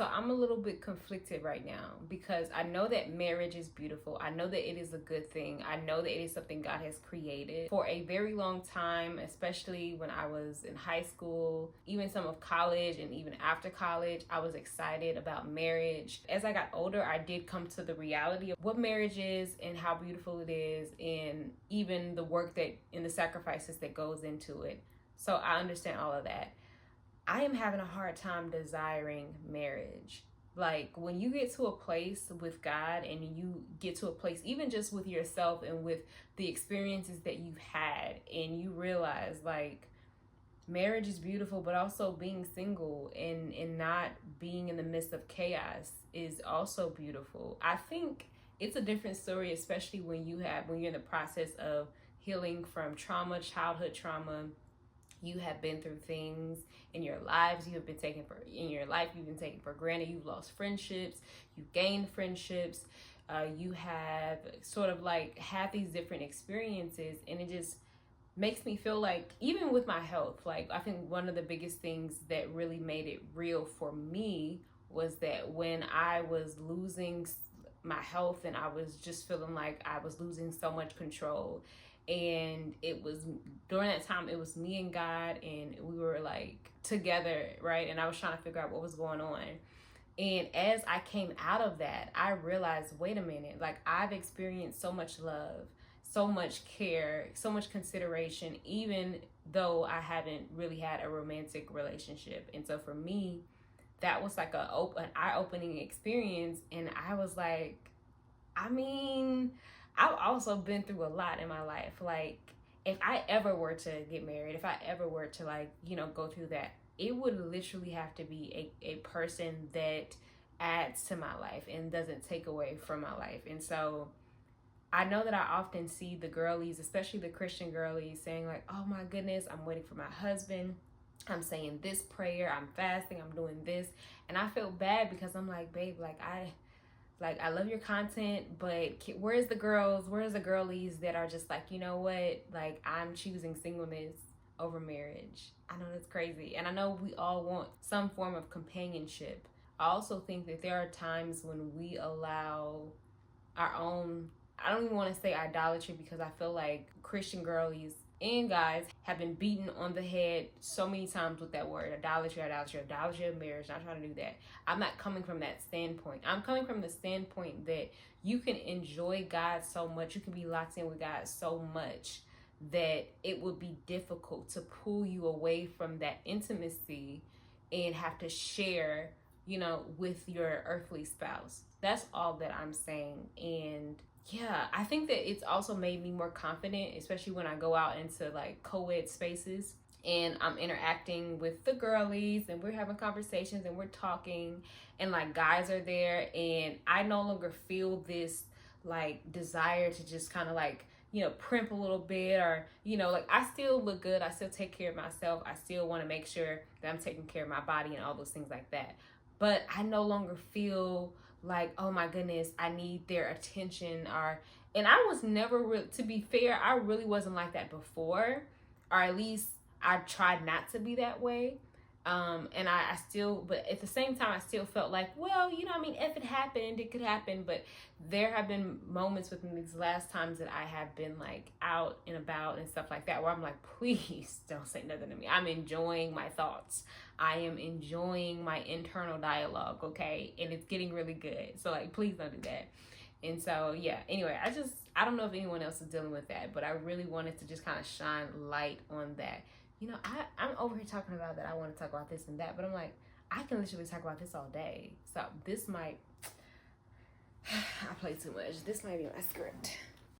So I'm a little bit conflicted right now because I know that marriage is beautiful. I know that it is a good thing. I know that it is something God has created. For a very long time, especially when I was in high school, even some of college and even after college, I was excited about marriage. As I got older, I did come to the reality of what marriage is and how beautiful it is, and even the work that and the sacrifices that goes into it. So I understand all of that. I am having a hard time desiring marriage. Like when you get to a place with God and you get to a place, even just with yourself and with the experiences that you've had, and you realize like marriage is beautiful, but also being single and not being in the midst of chaos is also beautiful. I think it's a different story, especially when you're in the process of healing from trauma, childhood trauma. You have been through things in your lives you've been taken for granted. You've lost friendships, you've gained friendships, you have sort of like had these different experiences, and it just makes me feel like, even with my health, like I think one of the biggest things that really made it real for me was that when I was losing my health and I was just feeling like I was losing so much control, and it was during that time, it was me and God, and we were like together, right? And I was trying to figure out what was going on. And as I came out of that, I realized, wait a minute, like I've experienced so much love, so much care, so much consideration, even though I haven't really had a romantic relationship. And so for me, that was like an eye-opening experience. And I was like, I mean, I've also been through a lot in my life. Like, if I ever were to get married, if I ever were to, like, go through that, it would literally have to be a person that adds to my life and doesn't take away from my life. And so I know that I often see the girlies, especially the Christian girlies, saying like, oh my goodness, I'm waiting for my husband. I'm saying this prayer, I'm fasting, I'm doing this. And I feel bad because I'm like, babe, I love your content, but where's the girls? Where's the girlies that are just like, you know what? Like, I'm choosing singleness over marriage. I know that's crazy. And I know we all want some form of companionship. I also think that there are times when we allow our own, I don't even want to say idolatry, because I feel like Christian girlies and guys have been beaten on the head so many times with that word, idolatry of marriage. Not trying to do that. I'm not coming from that standpoint. I'm coming from the standpoint that you can enjoy God so much, you can be locked in with God so much that it would be difficult to pull you away from that intimacy and have to share, with your earthly spouse. That's all that I'm saying. And yeah, I think that it's also made me more confident, especially when I go out into like co-ed spaces and I'm interacting with the girlies and we're having conversations and we're talking and like guys are there, and I no longer feel this like desire to just kind of like, primp a little bit, or, like I still look good. I still take care of myself. I still want to make sure that I'm taking care of my body and all those things like that. But I no longer feel like, oh my goodness, I need their attention. And I was never to be fair, I really wasn't like that before, or at least I tried not to be that way. And I still, but at the same time, I still felt like, well, if it happened, it could happen. But there have been moments within these last times that I have been like out and about and stuff like that, where I'm like, please don't say nothing to me. I'm enjoying my thoughts. I am enjoying my internal dialogue, okay? And it's getting really good. So like, please don't do that. And so, yeah, anyway, I don't know if anyone else is dealing with that, but I really wanted to just kind of shine light on that. I'm over here talking about that. I want to talk about this and that, but I'm like, I can literally talk about this all day. So this might, I play too much. This might be my script.